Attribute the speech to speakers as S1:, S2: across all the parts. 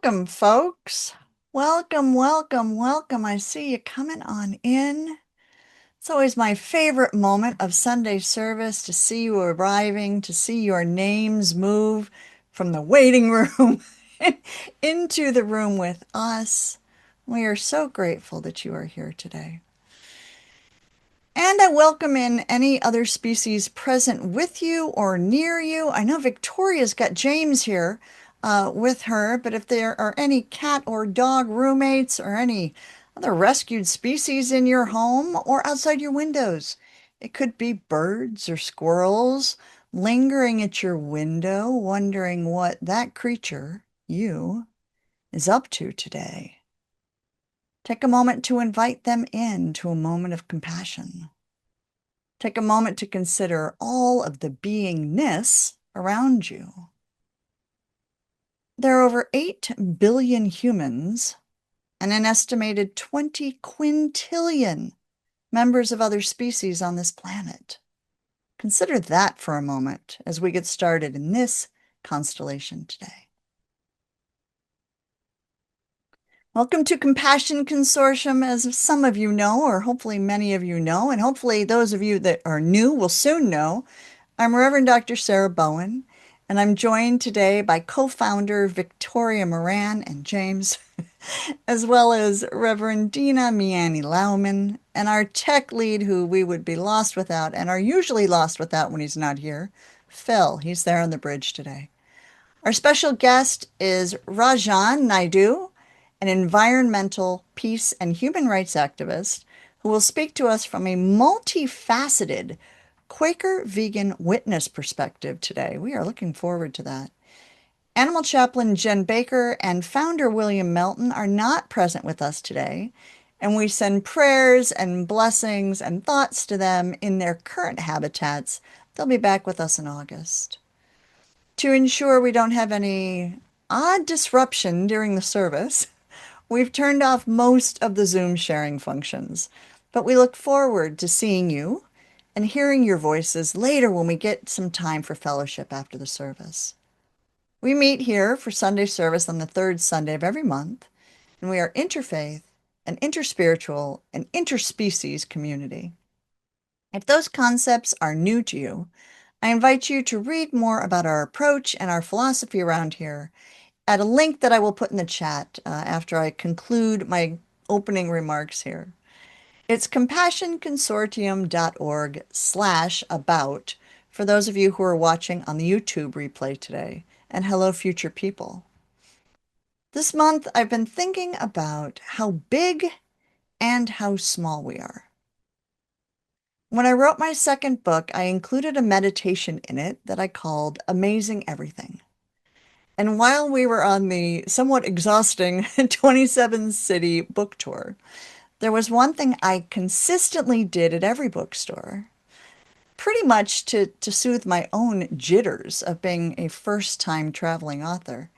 S1: Welcome, folks. Welcome, welcome, welcome. I see you coming on in. It's always my favorite moment of Sunday service to see you arriving, to see your names move from the waiting room into the room with us. We are so grateful that you are here today. And I welcome in any other species present with you or near you. I know Victoria's got James here with her, but if there are any cat or dog roommates or any other rescued species in your home or outside your windows, it could be birds or squirrels lingering at your window, wondering what that creature, you, is up to today. Take a moment to invite them in to a moment of compassion. Take a moment to consider all of the beingness around you. There are over 8 billion humans and an estimated 20 quintillion members of other species on this planet. Consider that for a moment as we get started in this constellation today. Welcome to Compassion Consortium, as some of you know, or hopefully many of you know, and hopefully those of you that are new will soon know. I'm Reverend Dr. Sarah Bowen, and I'm joined today by co-founder Victoria Moran and James, as well as Reverend Dina Miani-Lauman, and our tech lead, who we would be lost without, and are usually lost without when he's not here, Phil. He's there on the bridge today. Our special guest is Rajan Naidu, an environmental, peace, and human rights activist who will speak to us from a multifaceted Quaker vegan witness perspective today. We are looking forward to that. Animal chaplain Jen Baker and founder William Melton are not present with us today, and we send prayers and blessings and thoughts to them in their current habitats. They'll be back with us in August. To ensure we don't have any odd disruption during the service, we've turned off most of the Zoom sharing functions, but we look forward to seeing you and hearing your voices later when we get some time for fellowship after the service. We meet here for Sunday service on the third Sunday of every month, and we are interfaith, an interspiritual, and interspecies community. If those concepts are new to you, I invite you to read more about our approach and our philosophy around here at a link that I will put in the chat after I conclude my opening remarks here. It's compassionconsortium.org/about for those of you who are watching on the YouTube replay today. And hello, future people. This month, I've been thinking about how big and how small we are. When I wrote my second book, I included a meditation in it that I called Amazing Everything. And while we were on the somewhat exhausting 27-city book tour, there was one thing I consistently did at every bookstore, pretty much to soothe my own jitters of being a first-time traveling author.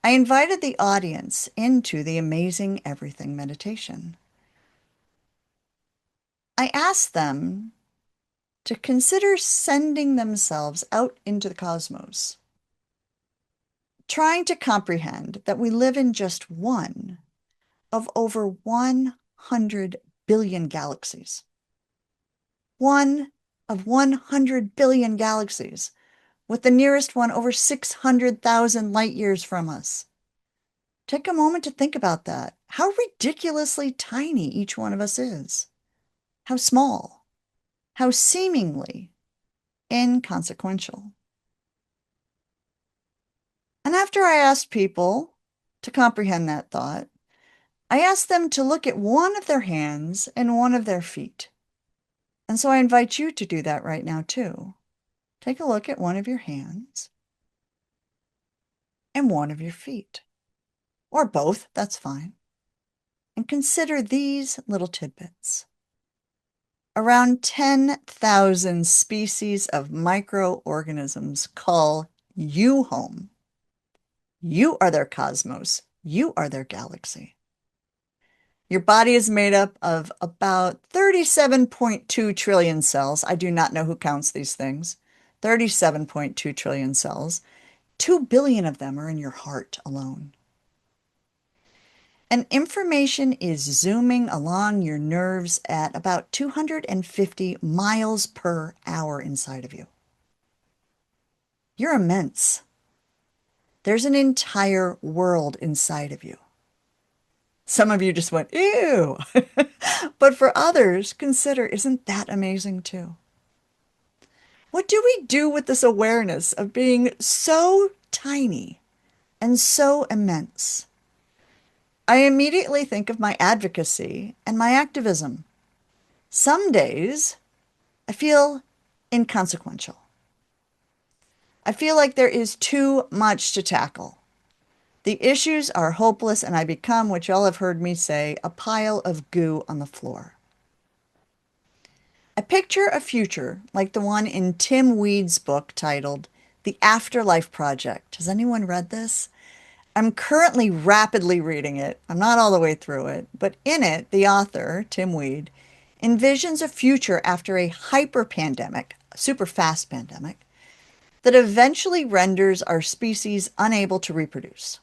S1: I invited the audience into the Amazing Everything meditation. I asked them to consider sending themselves out into the cosmos, trying to comprehend that we live in just one of over 100 billion galaxies. One of 100 billion galaxies, with the nearest one over 600,000 light years from us. Take a moment to think about that. How ridiculously tiny each one of us is. How small. How seemingly inconsequential. And after I asked people to comprehend that thought, I asked them to look at one of their hands and one of their feet. And so I invite you to do that right now too. Take a look at one of your hands and one of your feet, or both, that's fine. And consider these little tidbits. Around 10,000 species of microorganisms call you home. You are their cosmos. You are their galaxy. Your body is made up of about 37.2 trillion cells. I do not know who counts these things. 37.2 trillion cells. 2 billion of them are in your heart alone. And information is zooming along your nerves at about 250 miles per hour inside of you. You're immense. There's an entire world inside of you. Some of you just went, ew. But for others, consider, isn't that amazing too? What do we do with this awareness of being so tiny and so immense? I immediately think of my advocacy and my activism. Some days I feel inconsequential. I feel like there is too much to tackle. The issues are hopeless, and I become, what y'all have heard me say, a pile of goo on the floor. I picture a future like the one in Tim Weed's book titled The Afterlife Project. Has anyone read this? I'm currently rapidly reading it. I'm not all the way through it, but in it, the author, Tim Weed, envisions a future after a hyper pandemic, a super fast pandemic, that eventually renders our species unable to reproduce.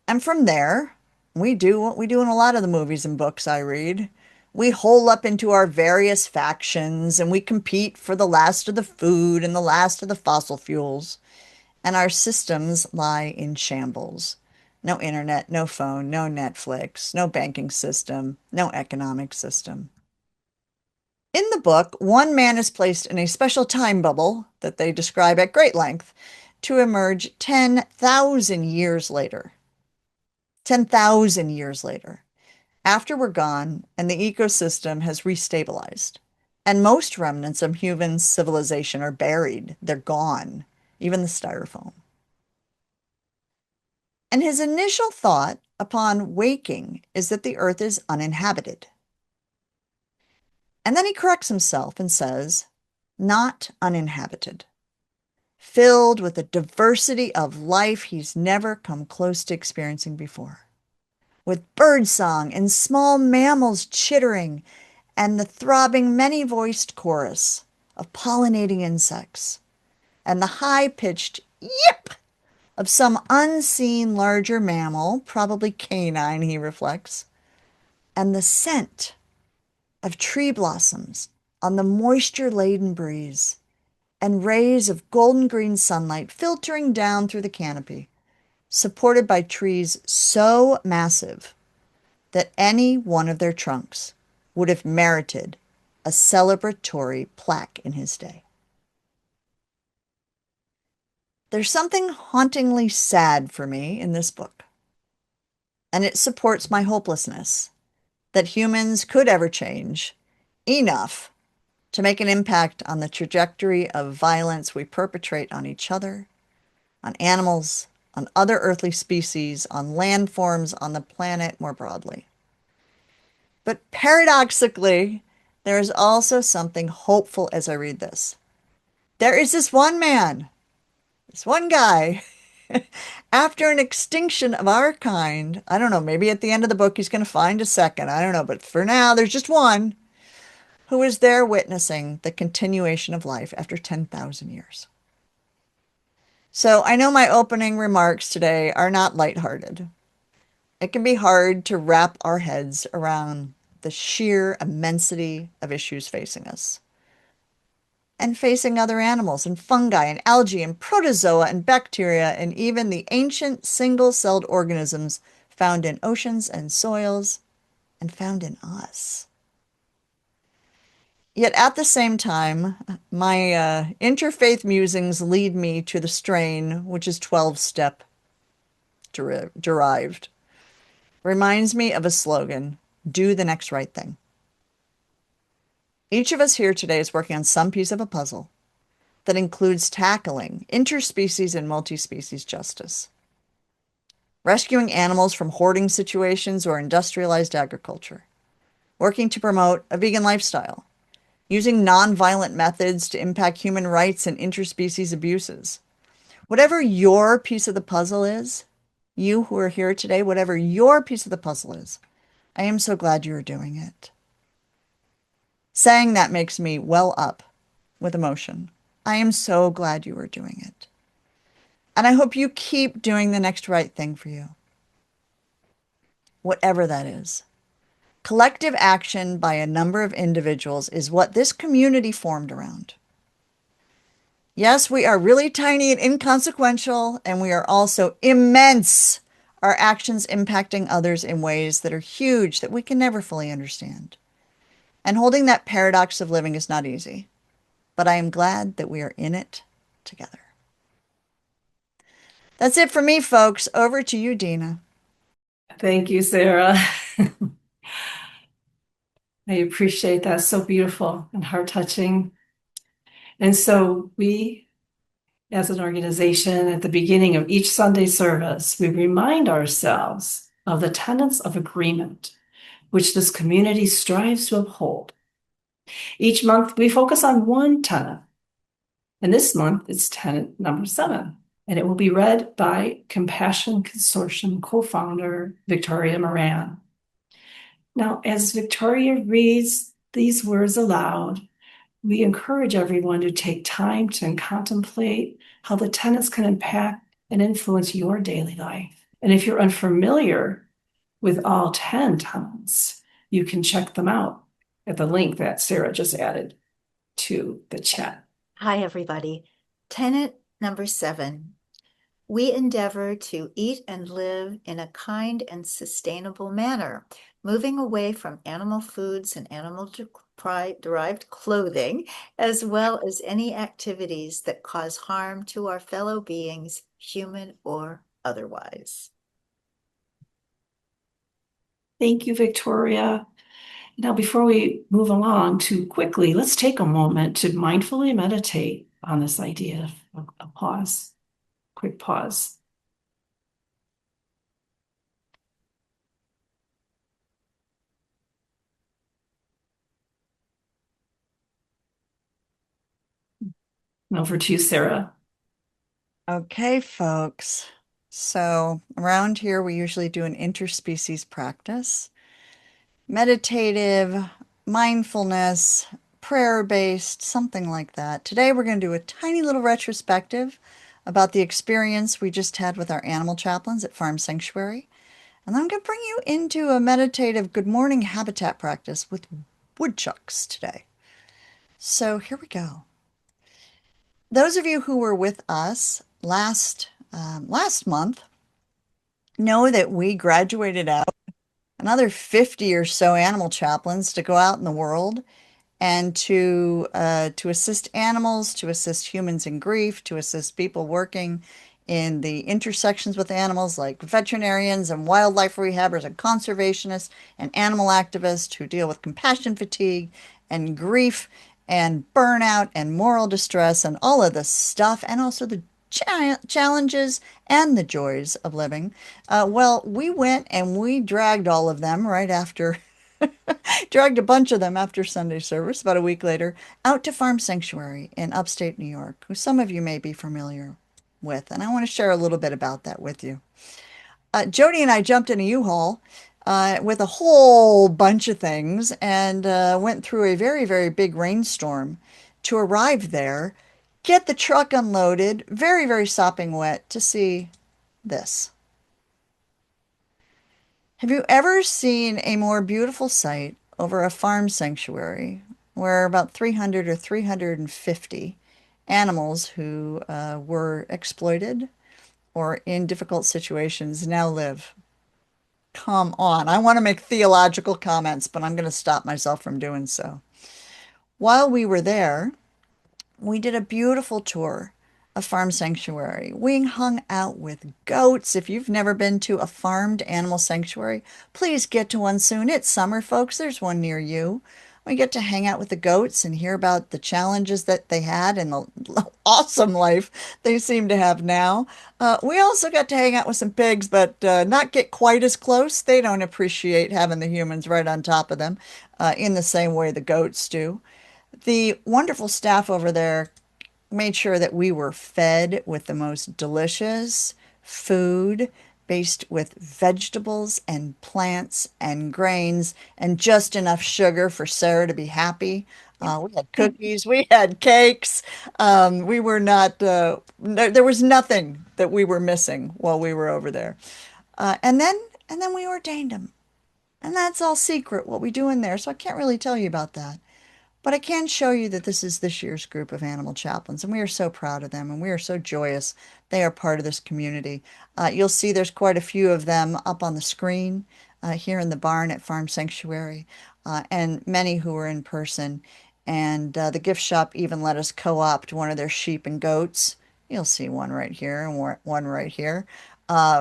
S1: And from there, we do what we do in a lot of the movies and books I read. We hole up into our various factions and we compete for the last of the food and the last of the fossil fuels. And our systems lie in shambles. No internet, no phone, no Netflix, no banking system, no economic system. In the book, one man is placed in a special time bubble that they describe at great length to emerge 10,000 years later. 10,000 years later, after we're gone and the ecosystem has restabilized. And most remnants of human civilization are buried. They're gone, even the styrofoam. And his initial thought upon waking is that the earth is uninhabited. And then he corrects himself and says, not uninhabited, filled with a diversity of life he's never come close to experiencing before, with birdsong and small mammals chittering and the throbbing many-voiced chorus of pollinating insects and the high-pitched yip of some unseen larger mammal, probably canine, he reflects, and the scent of tree blossoms on the moisture-laden breeze and rays of golden green sunlight filtering down through the canopy, supported by trees so massive that any one of their trunks would have merited a celebratory plaque in his day. There's something hauntingly sad for me in this book, and it supports my hopelessness that humans could ever change enough to make an impact on the trajectory of violence we perpetrate on each other, on animals, on other earthly species, on landforms, on the planet more broadly. But paradoxically, there is also something hopeful as I read this. There is this one man, this one guy, after an extinction of our kind. I don't know, maybe at the end of the book he's going to find a second. I don't know, but for now, there's just one who is there witnessing the continuation of life after 10,000 years. So I know my opening remarks today are not lighthearted. It can be hard to wrap our heads around the sheer immensity of issues facing us and facing other animals and fungi and algae and protozoa and bacteria and even the ancient single-celled organisms found in oceans and soils and found in us. Yet at the same time, my interfaith musings lead me to the strain, which is 12-step derived. Reminds me of a slogan, do the next right thing. Each of us here today is working on some piece of a puzzle that includes tackling interspecies and multi-species justice, rescuing animals from hoarding situations or industrialized agriculture, working to promote a vegan lifestyle, using nonviolent methods to impact human rights and interspecies abuses. Whatever your piece of the puzzle is, you who are here today, whatever your piece of the puzzle is, I am so glad you are doing it. Saying that makes me well up with emotion. I am so glad you are doing it. And I hope you keep doing the next right thing for you. whatever that is. Collective action by a number of individuals is what this community formed around. Yes, we are really tiny and inconsequential, and we are also immense. Our actions impacting others in ways that are huge that we can never fully understand. And holding that paradox of living is not easy, but I am glad that we are in it together. That's it for me, folks. Over to you, Dina.
S2: Thank you, Sarah. I appreciate that. So beautiful and heart-touching. And so we, as an organization, at the beginning of each Sunday service, we remind ourselves of the tenets of agreement, which this community strives to uphold. Each month, we focus on one tenet. And this month, it's tenet number 7. And it will be read by Compassion Consortium co-founder Victoria Moran. Now, as Victoria reads these words aloud, we encourage everyone to take time to contemplate how the tenets can impact and influence your daily life. And if you're unfamiliar with all 10 tenets, you can check them out at the link that Sarah just added to the chat.
S3: Hi, everybody. Tenet number 7. We endeavor to eat and live in a kind and sustainable manner, moving away from animal foods and animal-derived clothing, as well as any activities that cause harm to our fellow beings, human or otherwise.
S2: Thank you, Victoria. Now, before we move along too quickly, let's take a moment to mindfully meditate on this idea of a pause, quick pause. Over to you, Sarah.
S1: Okay, folks. So around here, we usually do an interspecies practice. Meditative, mindfulness, prayer-based, something like that. Today, we're going to do a tiny little retrospective about the experience we just had with our animal chaplains at Farm Sanctuary. And then I'm going to bring you into a meditative good morning habitat practice with woodchucks today. So here we go. Those of you who were with us last month know that we graduated out another 50 or so animal chaplains to go out in the world and to assist animals, to assist humans in grief, to assist people working in the intersections with animals like veterinarians and wildlife rehabbers and conservationists and animal activists who deal with compassion fatigue and grief and burnout and moral distress and all of this stuff, and also the challenges and the joys of living. Well, we went and we dragged all of them right after dragged a bunch of them after Sunday service about a week later out to Farm Sanctuary in upstate New York, who some of you may be familiar with. And I want to share a little bit about that with you. Jody and I jumped in a U-Haul with a whole bunch of things and went through a very, very big rainstorm to arrive there, get the truck unloaded, very, very sopping wet, to see this. Have you ever seen a more beautiful sight over a farm sanctuary where about 300 or 350 animals who were exploited or in difficult situations now live? Come on. I want to make theological comments, but I'm going to stop myself from doing so. While we were there, we did a beautiful tour of Farm Sanctuary. We hung out with goats. If you've never been to a farmed animal sanctuary, please get to one soon. It's summer, folks. There's one near you. We get to hang out with the goats and hear about the challenges that they had and the awesome life they seem to have now. We also got to hang out with some pigs, but not get quite as close. They don't appreciate having the humans right on top of them in the same way the goats do. The wonderful staff over there made sure that we were fed with the most delicious food based with vegetables and plants and grains and just enough sugar for Sarah to be happy. We had cookies, we had cakes. We were not, there was nothing that we were missing while we were over there. And then we ordained them. And that's all secret, what we do in there, so I can't really tell you about that. But I can show you that this is this year's group of animal chaplains, and we are so proud of them, and we are so joyous they are part of this community. You'll see there's quite a few of them up on the screen here in the barn at Farm Sanctuary, and many who are in person. And the gift shop even let us co-opt one of their sheep and goats. You'll see one right here and one right here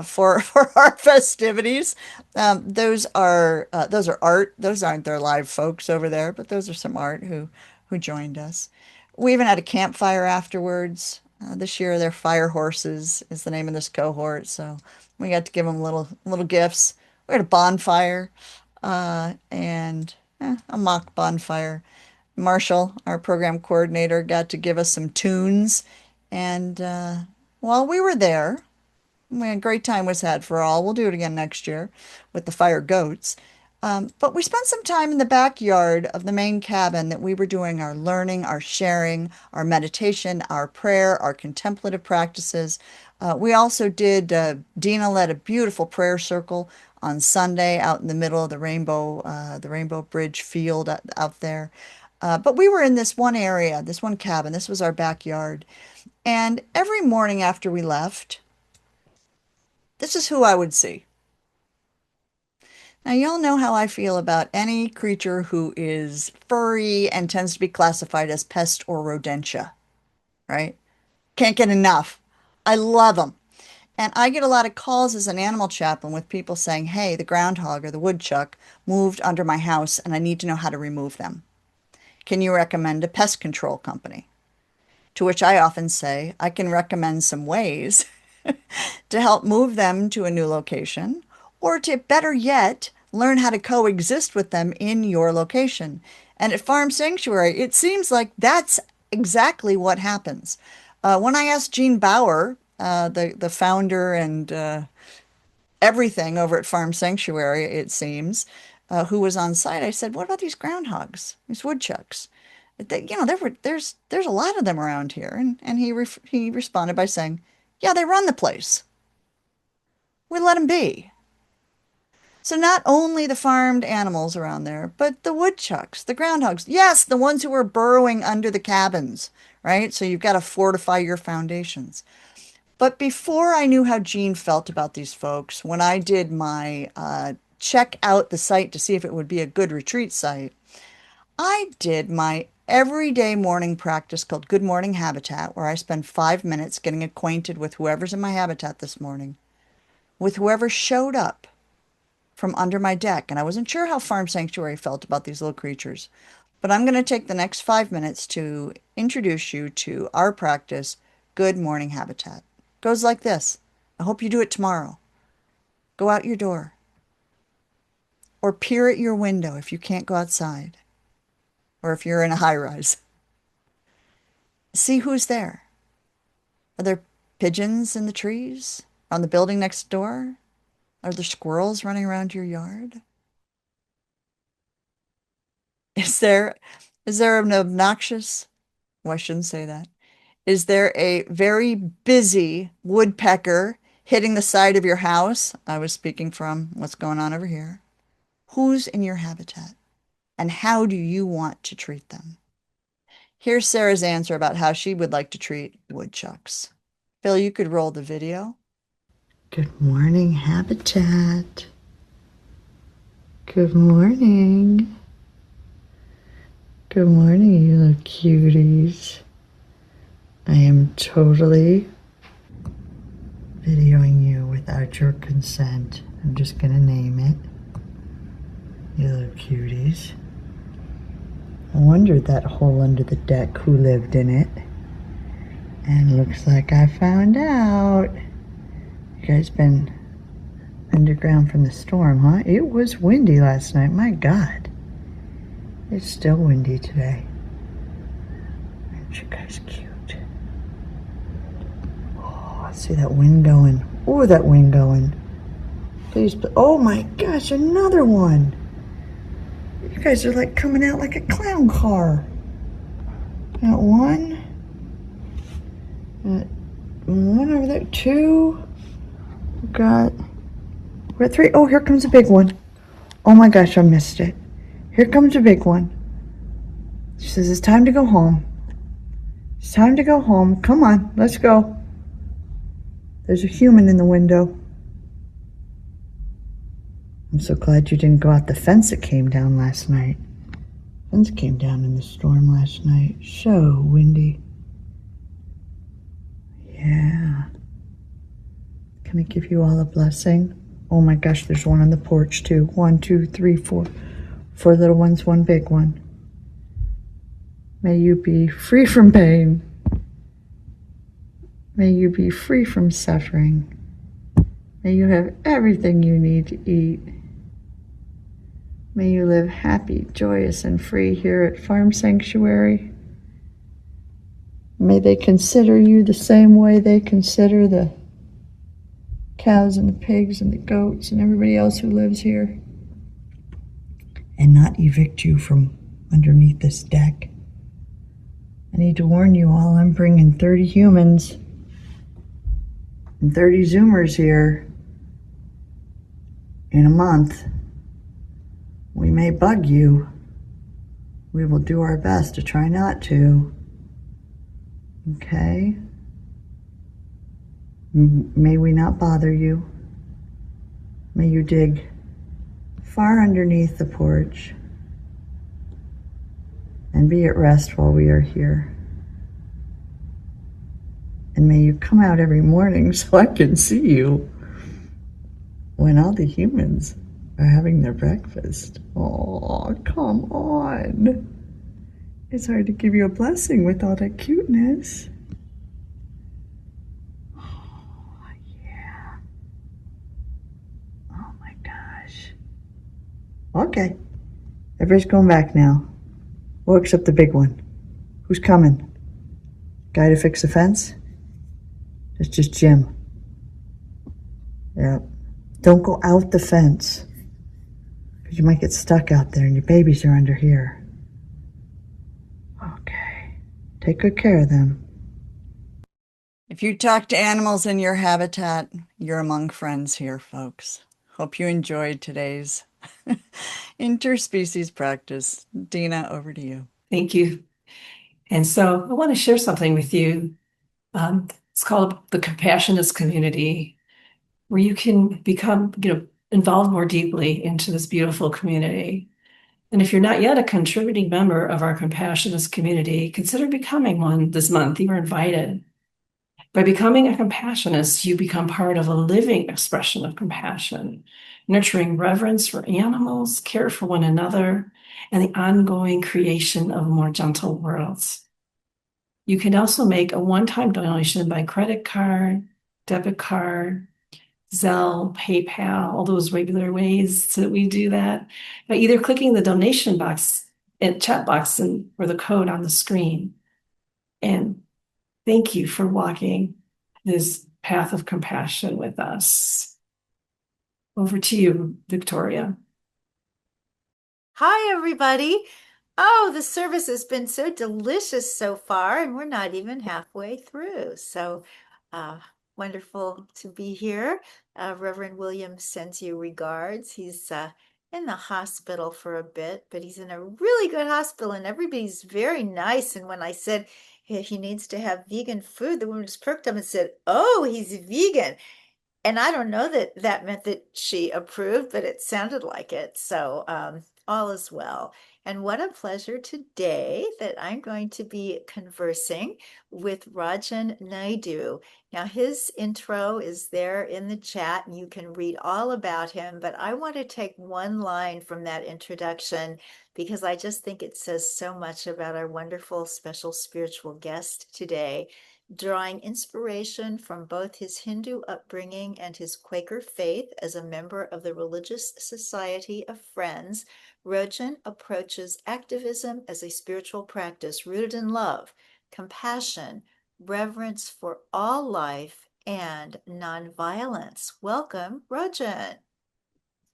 S1: for our festivities. Those are art. Those aren't their live folks over there, but those are some art who joined us. We even had a campfire afterwards. This year, their fire horses is the name of this cohort, so we got to give them little gifts. We had a bonfire and a mock bonfire. Marshall, our program coordinator, got to give us some tunes, and while we were there, a great time was had for all. We'll do it again next year with the fire goats. But we spent some time in the backyard of the main cabin that we were doing our learning, our sharing, our meditation, our prayer, our contemplative practices. We also did, Dina led a beautiful prayer circle on Sunday out in the middle of the Rainbow Bridge field out there. But we were in this one area, this one cabin. This was our backyard. And every morning after we left, this is who I would see. Now, y'all know how I feel about any creature who is furry and tends to be classified as pest or rodentia, right? Can't get enough. I love them. And I get a lot of calls as an animal chaplain with people saying, hey, the groundhog or the woodchuck moved under my house and I need to know how to remove them. Can you recommend a pest control company? To which I often say, I can recommend some ways to help move them to a new location, or to better yet, learn how to coexist with them in your location. And at Farm Sanctuary, it seems like that's exactly what happens. When I asked Jean Bauer, the founder and everything over at Farm Sanctuary, it seems, who was on site, I said, "What about these groundhogs, these woodchucks?" There's a lot of them around here, and he responded by saying, "Yeah, they run the place. We let them be." So not only the farmed animals around there, but the woodchucks, the groundhogs. Yes, the ones who are burrowing under the cabins, right? So you've got to fortify your foundations. But before I knew how Jean felt about these folks, when I did my check out the site to see if it would be a good retreat site, I did my everyday morning practice called Good Morning Habitat, where I spend 5 minutes getting acquainted with whoever's in my habitat this morning, with whoever showed up from under my deck. And I wasn't sure how Farm Sanctuary felt about these little creatures. But I'm going to take the next 5 minutes to introduce you to our practice, Good Morning Habitat. It goes like this. I hope you do it tomorrow. Go out your door. Or peer at your window if you can't go outside. Or if you're in a high rise. See who's there. Are there pigeons in the trees? On the building next door? Are there squirrels running around your yard? Is there an obnoxious, well, I shouldn't say that. Is there a very busy woodpecker hitting the side of your house? I was speaking from what's going on over here. Who's in your habitat? And how do you want to treat them? Here's Sarah's answer about how she would like to treat woodchucks. Phil, you could roll the video.
S4: Good morning, habitat. Good morning. Good morning, you little cuties. I am totally videoing you without your consent. I'm just gonna name it. You little cuties. I wondered that hole under the deck who lived in it. And looks like I found out. You guys been underground from the storm, huh? It was windy last night. My God. It's still windy today. Aren't you guys cute? Oh, I see that wind going. Oh, that wind going. Please, oh my gosh, another one. You guys are like coming out like a clown car. Got one. Got one over there. Two. We got three. Oh, here comes a big one. Oh my gosh, I missed it. Here comes a big one. She says, it's time to go home. It's time to go home. Come on, let's go. There's a human in the window. I'm so glad you didn't go out the fence that came down last night. Fence came down in the storm last night. So windy. Yeah. Can I give you all a blessing? Oh my gosh, there's one on the porch too. 1, 2, 3, 4. 4 little ones, 1 big one. May you be free from pain. May you be free from suffering. May you have everything you need to eat. May you live happy, joyous, and free here at Farm Sanctuary. May they consider you the same way they consider the cows and the pigs and the goats and everybody else who lives here, and not evict you from underneath this deck. I need to warn you all, I'm bringing 30 humans and 30 Zoomers here in a month. We may bug you. We will do our best to try not to. Okay? May we not bother you. May you dig far underneath the porch and be at rest while we are here. And may you come out every morning so I can see you when all the humans are having their breakfast. Oh, come on. It's hard to give you a blessing with all that cuteness. Oh, yeah. Oh my gosh. Okay. Everybody's going back now. Well, except the big one. Who's coming? Guy to fix the fence? It's just Jim. Yep. Don't go out the fence, because you might get stuck out there and your babies are under here. Okay. Take good care of them.
S1: If you talk to animals in your habitat, you're among friends here, folks. Hope you enjoyed today's interspecies practice. Dina, over to you.
S2: Thank you. And so I want to share something with you. It's called the Compassionist community, where you can become, involved more deeply into this beautiful community. And if you're not yet a contributing member of our Compassionist community, consider becoming one this month. You are invited. By becoming a compassionist, you become part of a living expression of compassion, nurturing reverence for animals, care for one another, and the ongoing creation of more gentle worlds. You can also make a one-time donation by credit card, debit card, Zelle, PayPal, all those regular ways that we do that, by either clicking the donation box and chat box or the code on the screen. And thank you for walking this path of compassion with us. Over to you, Victoria.
S3: Hi, everybody. Oh, the service has been so delicious so far, and we're not even halfway through. So wonderful to be here. Reverend Williams sends you regards. He's in the hospital for a bit, but he's in a really good hospital, and everybody's very nice. And when I said he needs to have vegan food, the woman just perked up and said, "Oh, he's vegan." And I don't know that that meant that she approved, but it sounded like it. So all is well. And what a pleasure today that I'm going to be conversing with Rajan Naidu. Now, his intro is there in the chat, and you can read all about him. But I want to take one line from that introduction because I just think it says so much about our wonderful special spiritual guest today. Drawing inspiration from both his Hindu upbringing and his Quaker faith as a member of the Religious Society of Friends, Rajan approaches activism as a spiritual practice rooted in love, compassion, reverence for all life, and nonviolence. Welcome, Rajan.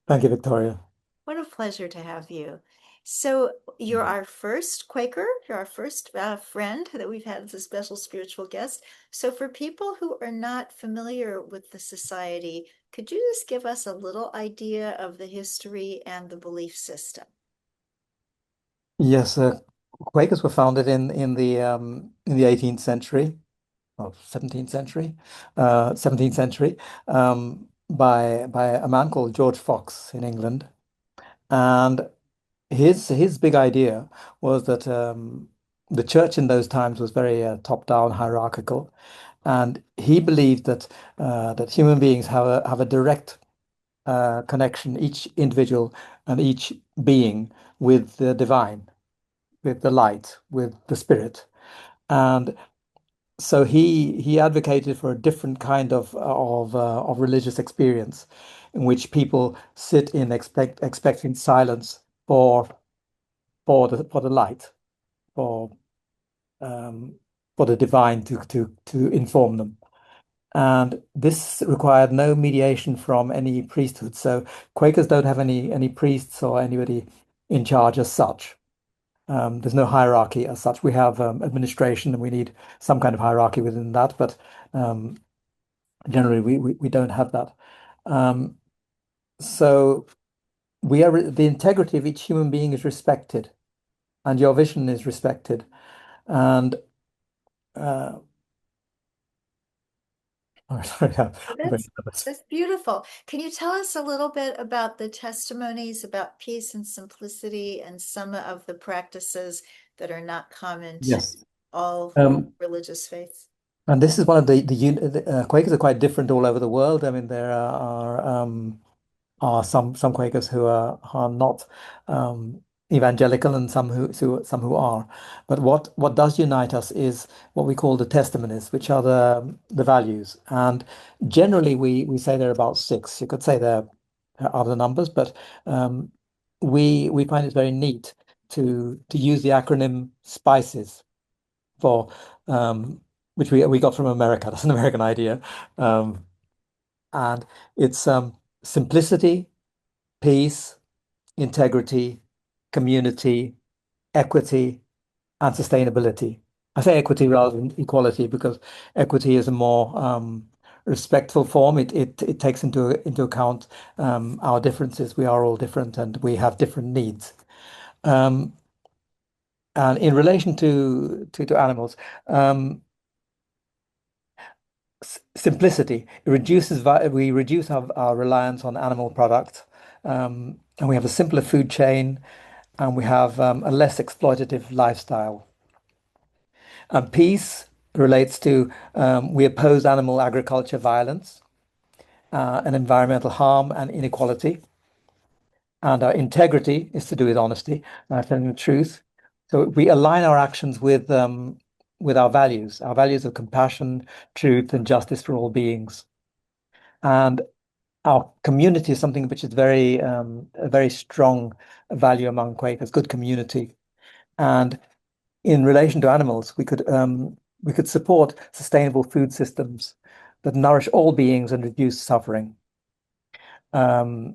S5: Thank you, Victoria.
S3: What a pleasure to have you. So you're our first Quaker, you're our first friend that we've had as a special spiritual guest. So for people who are not familiar with the society, could you just give us a little idea of the history and the belief system?
S5: Yes, Quakers were founded in the 18th century or 17th century, 17th century, by a man called George Fox in England, and his big idea was that the church in those times was very top-down, hierarchical, and he believed that human beings have a direct connection, each individual and each being, with the divine, with the light, with the spirit. And so he advocated for a different kind of religious experience in which people sit in expecting silence for for the light, for um, for the divine to inform them. And this required no mediation from any priesthood. So Quakers don't have any priests or anybody in charge as such. There's no hierarchy as such. We have administration, and we need some kind of hierarchy within that, but um, generally we don't have that. Um, so the integrity of each human being is respected, and your vision is respected. And uh, oh, sorry, I'm very
S3: That's
S5: nervous.
S3: that's beautiful. Can you tell us a little bit about the testimonies about peace and simplicity and some of the practices that are not common to
S5: Yes.
S3: all
S5: Um,
S3: religious faiths?
S5: and this is one of the Quakers are quite different all over the world. I mean, there are some Quakers who are not evangelical, and some who are. But what does unite us is what we call the testimonies, which are the values. And generally, we say there are about six. You could say there are other numbers, but um, we find it very neat to use the acronym SPICES for which we got from America. That's an American idea, and it's simplicity, peace, integrity, community, equity, and sustainability. I say equity rather than equality because equity is a more respectful form. It takes into account our differences. We are all different and we have different needs. Um, and in relation to animals, um, simplicity. We reduce our reliance on animal products, and we have a simpler food chain, and we have a less exploitative lifestyle. And peace relates to we oppose animal agriculture violence, and environmental harm and inequality. And our integrity is to do with honesty, telling the truth. So we align our actions with our values of compassion, truth, and justice for all beings. And our community is something which is a very strong value among Quakers, good community. And in relation to animals, we could support sustainable food systems that nourish all beings and reduce suffering.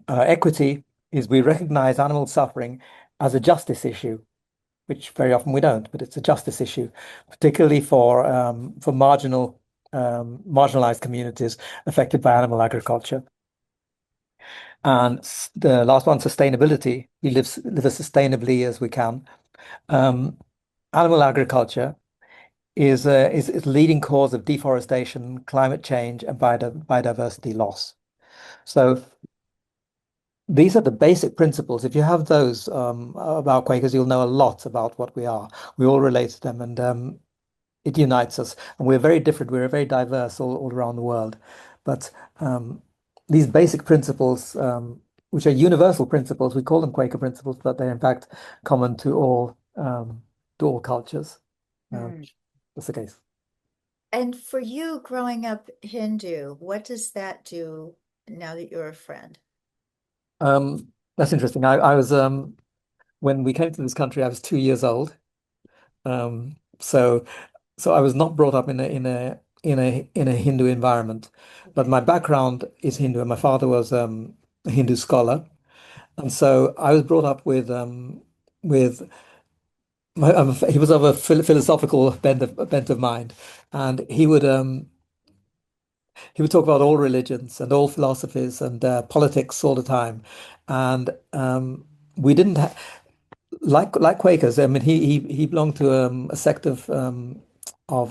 S5: Equity is we recognize animal suffering as a justice issue, which very often we don't, but it's a justice issue, particularly for marginalized communities affected by animal agriculture. And the last one, sustainability. We live as sustainably as we can. Um, Animal agriculture is a leading cause of deforestation, climate change, and biodiversity loss. So these are the basic principles. If you have those about Quakers, you'll know a lot about what we are. We all relate to them, and it unites us. And we're very different. We're very diverse all around the world. But these basic principles, which are universal principles, we call them Quaker principles, but they're in fact common to all cultures.
S3: Hmm.
S5: That's the case.
S3: And for you growing up Hindu, what does that do now that you're a friend?
S5: That's interesting. I was when we came to this country, I was 2 years old. Um, so so I was not brought up in a Hindu environment, but
S3: Okay.
S5: my background is Hindu, and my father was a Hindu scholar, and so I was brought up with he was of a philosophical bent of mind, and he would talk about all religions and all philosophies and politics all the time, and we didn't ha like Quakers. I mean, he belonged to a sect of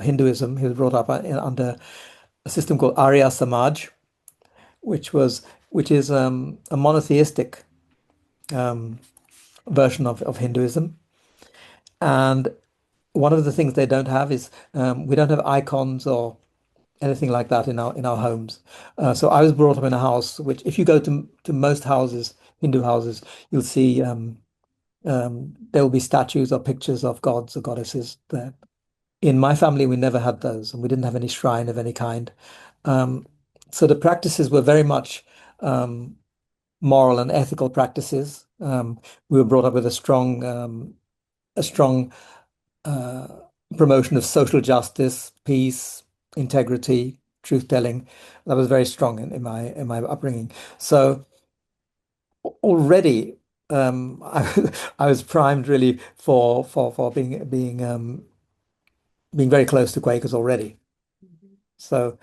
S5: Hinduism. He was brought up under a system called Arya Samaj, which was which is a monotheistic um, version of Hinduism. And one of the things they don't have is we don't have icons or anything like that in our homes. So I was brought up in a house which, if you go to most houses, Hindu houses, you'll see there will be statues or pictures of gods or goddesses there. In my family, we never had those, and we didn't have any shrine of any kind. Um, so the practices were very much um, moral and ethical practices. We were brought up with a strong uh, promotion of social justice, peace, integrity, truth telling. That was very strong in my upbringing. So already I was primed really for being very close to Quakers already. So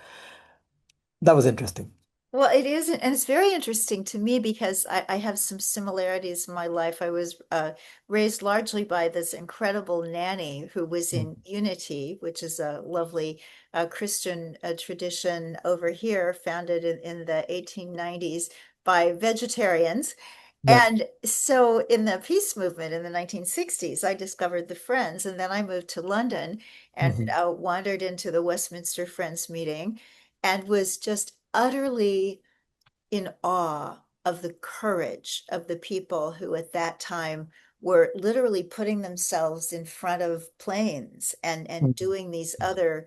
S5: that was interesting.
S3: Well, it is, and it's very interesting to me because I have some similarities in my life. I was raised largely by this incredible nanny who was
S5: Mm.
S3: in Unity, which is a lovely Christian tradition over here, founded in the 1890s by vegetarians.
S5: Yeah.
S3: And so in the peace movement in the 1960s, I discovered the Friends, and then I moved to London and
S5: Hmm.
S3: wandered into the Westminster Friends meeting and was just utterly in awe of the courage of the people who at that time were literally putting themselves in front of planes and doing these other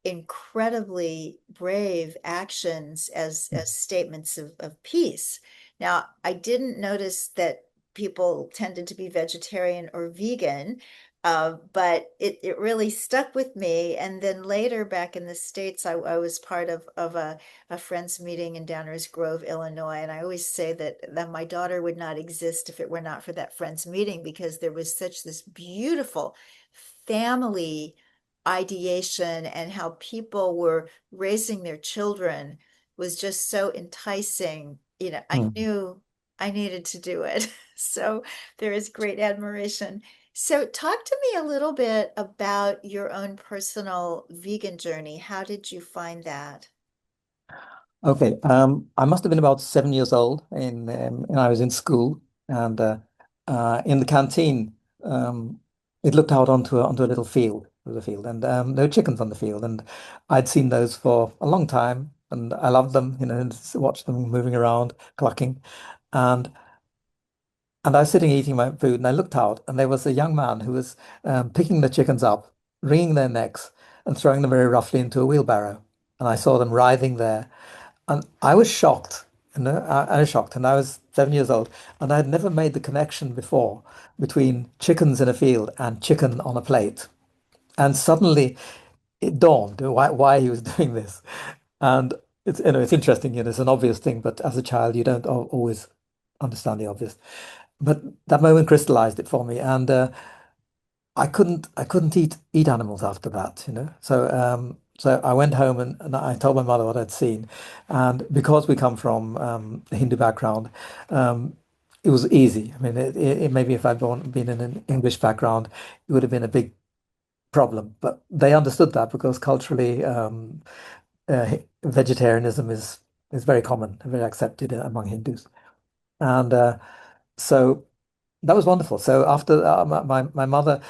S3: incredibly brave actions as statements of peace. Now, I didn't notice that people tended to be vegetarian or vegan, but it really stuck with me. And then later back in the States, I was part of a friends meeting in Downers Grove, Illinois. And I always say that my daughter would not exist if it were not for that friends meeting, because there was such this beautiful family ideation, and how people were raising their children was just so enticing. I
S5: Mm.
S3: knew I needed to do it. So there is great admiration. So talk to me a little bit about your own personal vegan journey. How did you find that?
S5: Okay. I must have been about 7 years old and I was in school, and in the canteen, it looked out onto a little field. There was a field, and there were chickens on the field, and I'd seen those for a long time, and I loved them, and watched them moving around, clucking, and I was sitting eating my food, and I looked out, and there was a young man who was picking the chickens up, wringing their necks, and throwing them very roughly into a wheelbarrow, and I saw them writhing there. And I was shocked, I was shocked, and I was 7 years old, and I had never made the connection before between chickens in a field and chicken on a plate. And suddenly it dawned why he was doing this. And it's interesting, it's an obvious thing, but as a child you don't always understand the obvious. But that moment crystallized it for me, and I couldn't eat animals after that, So I went home and I told my mother what I'd seen, and because we come from a Hindu background, um, it was easy. I mean, maybe if been in an English background, it would have been a big problem. But they understood that because culturally, vegetarianism is very common, very accepted among Hindus, and so. That was wonderful. So after my mother,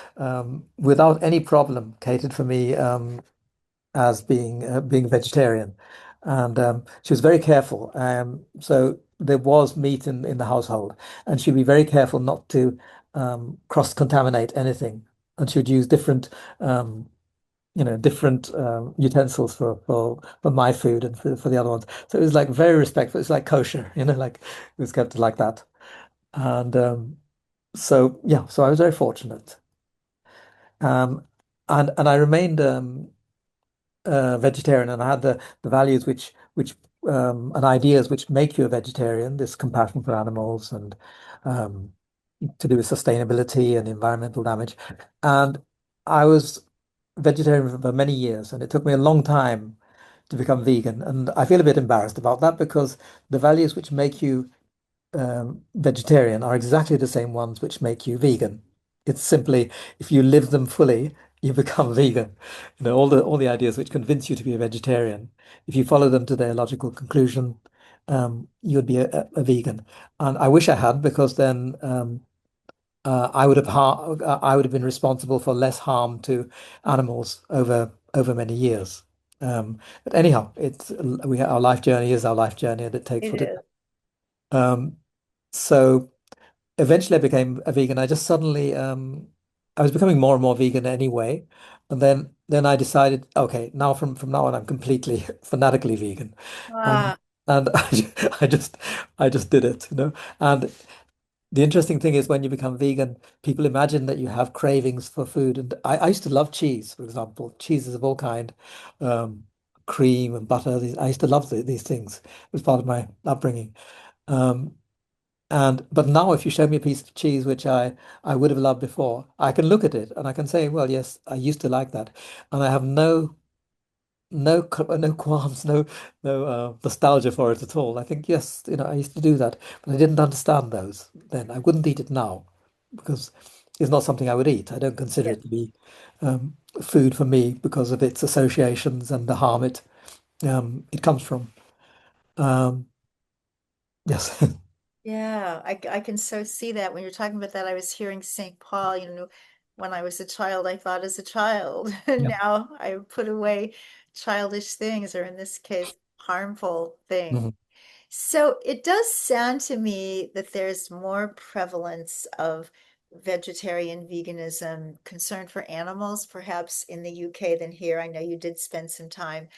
S5: without any problem, catered for me as being vegetarian, and she was very careful. So there was meat in the household, and she'd be very careful not to cross-contaminate anything, and she would use um, different utensils for my food and for the other ones. So it was like very respectful. It's like kosher, like it was kept like that, and. So yeah, so I was very fortunate, um, and I remained vegetarian, and I had the values which and ideas which make you a vegetarian. This compassion for animals and um, to do with sustainability and environmental damage. And I was vegetarian for many years, and it took me a long time to become vegan. And I feel a bit embarrassed about that because the values which make you vegetarian are exactly the same ones which make you vegan. It's simply if you live them fully, you become vegan. You know, all the ideas which convince you to be a vegetarian, if you follow them to their logical conclusion, you'd be a vegan. And I wish I had, because then I would have been responsible for less harm to animals over many years. But anyhow, our life journey is our life journey, and it takes
S3: It
S5: what it.
S3: is.
S5: Um, so eventually, I became a vegan. I was becoming more and more vegan anyway, and then I decided, okay, now from now on, I'm completely fanatically vegan, and
S3: Ah,
S5: and I just did it, you know. And the interesting thing is when you become vegan, people imagine that you have cravings for food. And I used to love cheese, for example, cheeses of all kind, um, cream and butter. I used to love these things. It was part of my upbringing. Um, but now, if you show me a piece of cheese which I would have loved before, I can look at it and I can say, well, yes, I used to like that, and I have no qualms, no nostalgia for it at all. I think, yes, you know, I used to do that, but I didn't understand those then. I wouldn't eat it now because it's not something I would eat. I don't consider
S3: yeah.
S5: it to be food for me because of its associations and the harm it comes from. Um, yes.
S3: Yeah, I can so see that. When you're talking about that, I was hearing St. Paul, when I was a child, I thought as a child, and
S5: Yeah.
S3: now I put away childish things, or in this case, harmful things.
S5: Mhm.
S3: So it does sound to me that there's more prevalence of vegetarian veganism, concern for animals, perhaps in the UK than here. I know you did spend some time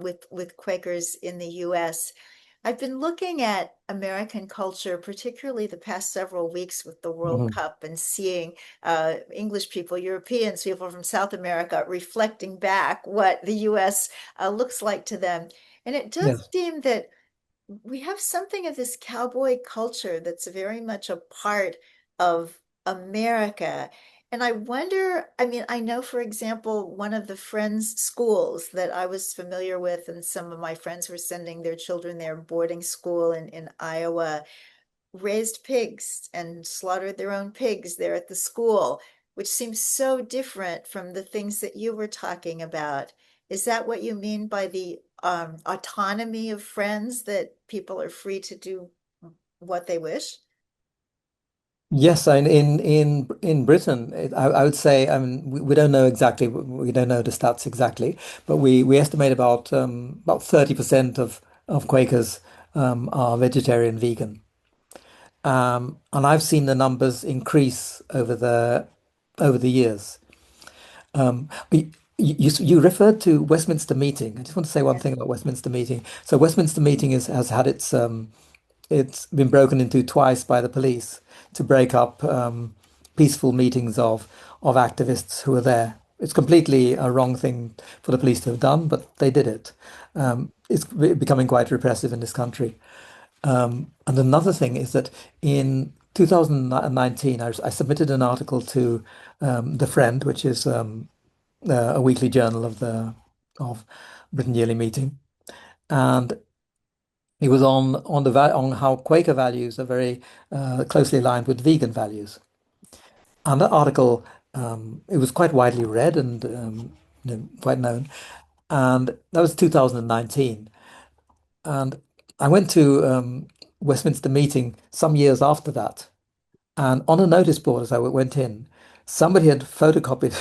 S3: with Quakers in the US. I've been looking at American culture, particularly the past several weeks with the World
S5: Mhm.
S3: Cup, and seeing English people, Europeans, people from South America reflecting back what the US looks like to them. And it does
S5: Yes.
S3: seem that we have something of this cowboy culture that's very much a part of America. And I wonder, I mean, I know, for example, one of the friends' schools that I was familiar with, and some of my friends were sending their children there, boarding school in Iowa, raised pigs and slaughtered their own pigs there at the school, which seems so different from the things that you were talking about. Is that what you mean by the autonomy of friends, that people are free to do what they wish?
S5: Yes, and in Britain, I would say, I mean, we don't know exactly, we don't know the stats exactly, but we estimate about 30% of Quakers are vegetarian vegan. And I've seen the numbers increase over the years. You referred to Westminster meeting. I just want to say one
S3: Yeah.
S5: thing about Westminster meeting. So Westminster meeting has had it's been broken into twice by the police to break up peaceful meetings of activists who were there. It's completely a wrong thing for the police to have done, but they did it. It's becoming quite repressive in this country. And another thing is that in 2019, I submitted an article to The Friend, which is a weekly journal of Britain Yearly Meeting, and it was on how Quaker values are very closely aligned with vegan values. And that article, it was quite widely read and quite known. And that was 2019. And I went to Westminster meeting some years after that. And on a notice board as I went in, somebody had photocopied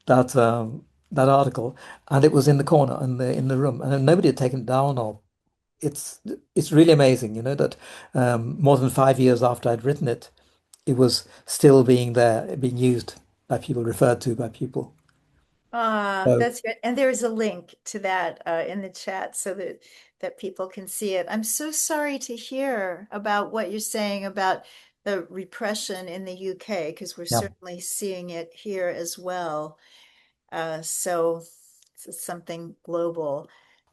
S5: that article, and it was in the corner in the room, and nobody had taken it down. Or it's it's really amazing, you know, that more than 5 years after I'd written it, it was still being used by people, referred to by people.
S3: Ah,
S5: So
S3: that's good. And there's a link to that in the chat so that people can see it. I'm so sorry to hear about what you're saying about the repression in the UK, because we're
S5: yeah,
S3: certainly seeing it here as well. So it's something global.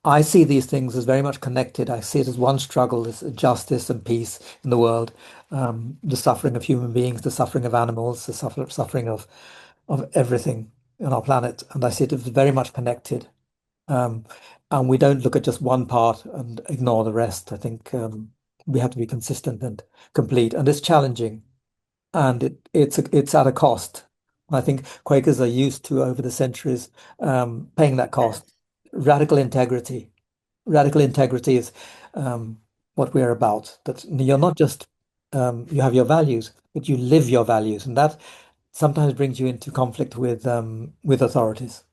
S5: I see these things as very much connected. I see it as one struggle, is justice and peace in the world. The suffering of human beings, the suffering of animals, the suffering of everything on our planet. And I see it as very much connected. Um, and we don't look at just one part and ignore the rest. I think we have to be consistent and complete. And it's challenging, and it's at a cost. I think Quakers are used to, over the centuries, paying that cost.
S3: Yes.
S5: Radical integrity. Radical integrity is what we're about. That you're not just you have your values, but you live your values, and that sometimes brings you into conflict with authorities.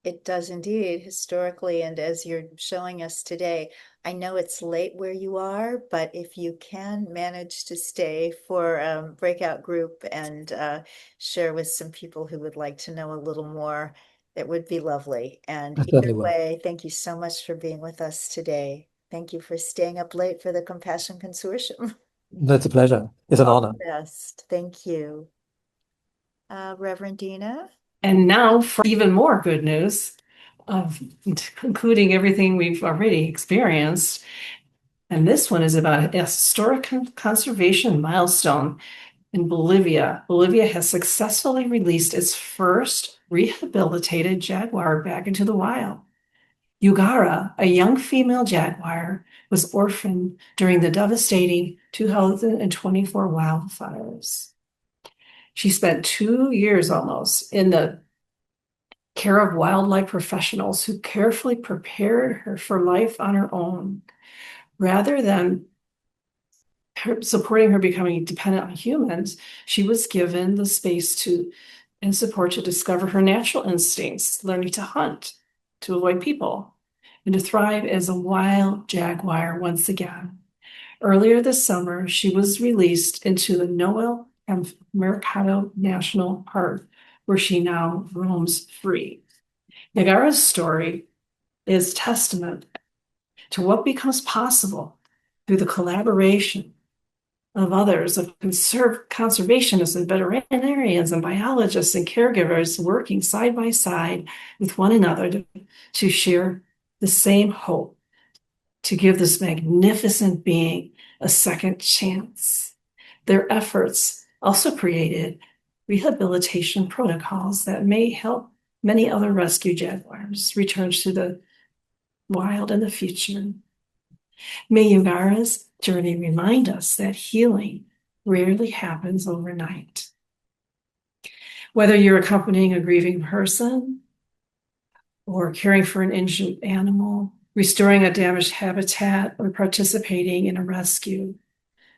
S3: It does indeed, historically, and as you're showing us today. I know it's late where you are, but if you can manage to stay for breakout group and share with some people who would like to know a little more, it would be lovely. And
S5: I
S3: either
S5: certainly will.
S3: way, thank you so much for being with us today. Thank you for staying up late for the Compassion Consortium.
S5: It's a pleasure. It's an
S3: All
S5: honor.
S3: the best. Thank you. Reverend Dina?
S2: And now for even more good news, of including everything we've already experienced. And this one is about a historic conservation milestone in Bolivia. Bolivia has successfully released its first rehabilitated jaguar back into the wild. Yugara, a young female jaguar, was orphaned during the devastating 2024 wildfires. She spent 2 years almost in the care of wildlife professionals who carefully prepared her for life on her own. Rather than supporting her becoming dependent on humans, she was given the space to and support to discover her natural instincts, learning to hunt, to avoid people, and to thrive as a wild jaguar once again. Earlier this summer, she was released into the Noel and Mercado National Park, where she now roams free. Nagara's story is testament to what becomes possible through the collaboration of others, of conservationists and veterinarians and biologists and caregivers working side by side with one another to share the same hope, to give this magnificent being a second chance. Their efforts also created rehabilitation protocols that may help many other rescue jaguars return to the wild in the future. May Yugara's journey remind us that healing rarely happens overnight. Whether you're accompanying a grieving person or caring for an injured animal, restoring a damaged habitat, or participating in a rescue,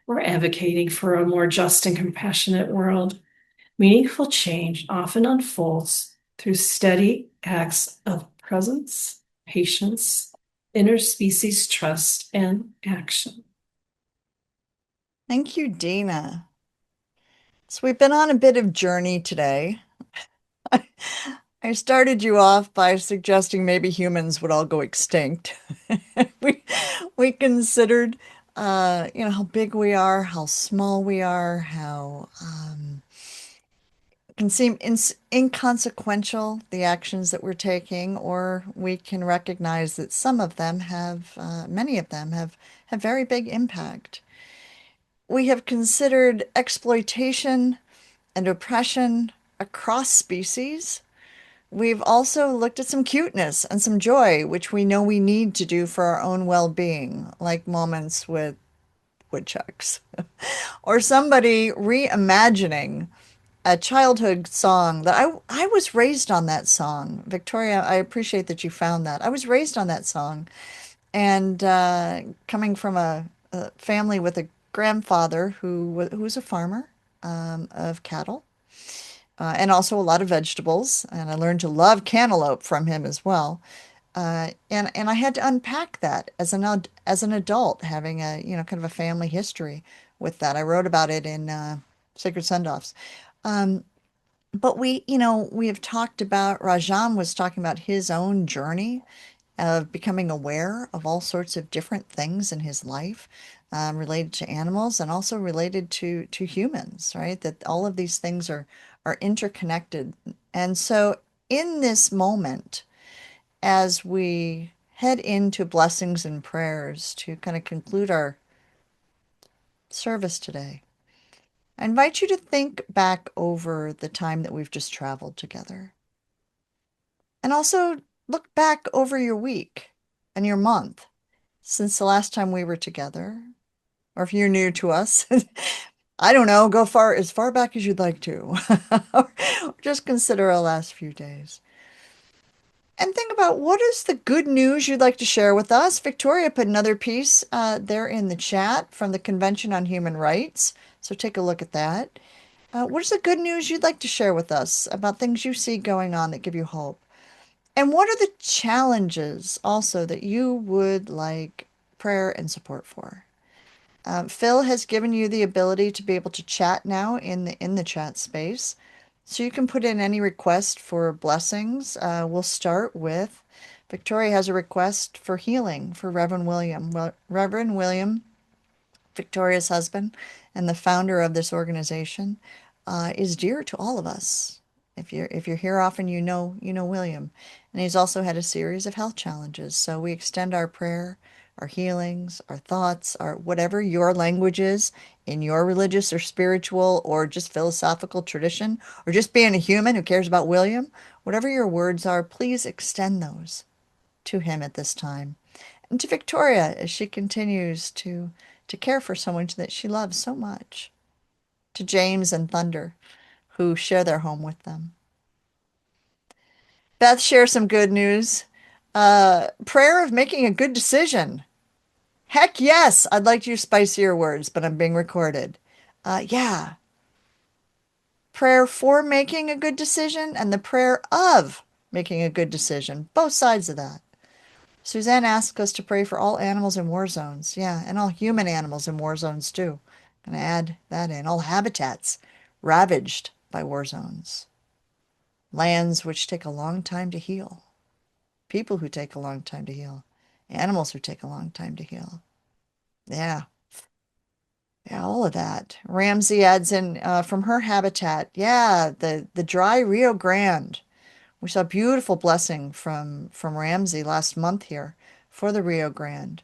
S2: or advocating for a more just and compassionate world, meaningful change often unfolds through steady acts of presence, patience, interspecies trust, and action.
S1: Thank you, Dina. So we've been on a bit of journey today. I started you off by suggesting maybe humans would all go extinct. We we considered, how big we are, how small we are, how can seem inconsequential the actions that we're taking, or we can recognize that some of them have, many of them have very big impact. We have considered exploitation and oppression across species. We've also looked at some cuteness and some joy, which we know we need to do for our own well-being, like moments with woodchucks, or somebody reimagining a childhood song that I was raised on that song. Victoria, I appreciate that you found that. I was raised on that song, and coming from a family with a grandfather who was a farmer of cattle, and also a lot of vegetables. And I learned to love cantaloupe from him as well. And I had to unpack that as an adult, having a kind of a family history with that. I wrote about it in Sacred Sendoffs. But we have talked about, Rajan was talking about his own journey of becoming aware of all sorts of different things in his life, related to animals and also related to humans, right? That all of these things are interconnected. And so in this moment, as we head into blessings and prayers to kind of conclude our service today. I invite you to think back over the time that we've just traveled together. And also look back over your week and your month since the last time we were together. Or if you're new to us, I don't know, go as far back as you'd like to. Just consider our last few days. And think about what is the good news you'd like to share with us. Victoria put another piece there in the chat from the Convention on Human Rights. So take a look at that. What is the good news you'd like to share with us about things you see going on that give you hope? And what are the challenges also that you would like prayer and support for? Phil has given you the ability to be able to chat now in the chat space. So you can put in any request for blessings. We'll start with Victoria has a request for healing for Reverend William. Well, Reverend William, Victoria's husband and the founder of this organization, is dear to all of us. If you're here often, you know William, and he's also had a series of health challenges. So we extend our prayer, our healings, our thoughts, our whatever your language is in your religious or spiritual or just philosophical tradition, or just being a human who cares about William, whatever your words are, please extend those to him at this time. And to Victoria as she continues to care for someone that she loves so much. To James and Thunder, who share their home with them. Beth shares some good news. Prayer of making a good decision. Heck yes, I'd like to use spicier words, but I'm being recorded. Yeah. Prayer for making a good decision and the prayer of making a good decision. Both sides of that. Suzanne asks us to pray for all animals in war zones. Yeah, and all human animals in war zones too. Gonna add that in. All habitats ravaged by war zones. Lands which take a long time to heal. People who take a long time to heal. Animals who take a long time to heal. Yeah. Yeah, all of that. Ramsey adds in from her habitat. Yeah, the dry Rio Grande. We saw a beautiful blessing from Ramsey last month here for the Rio Grande.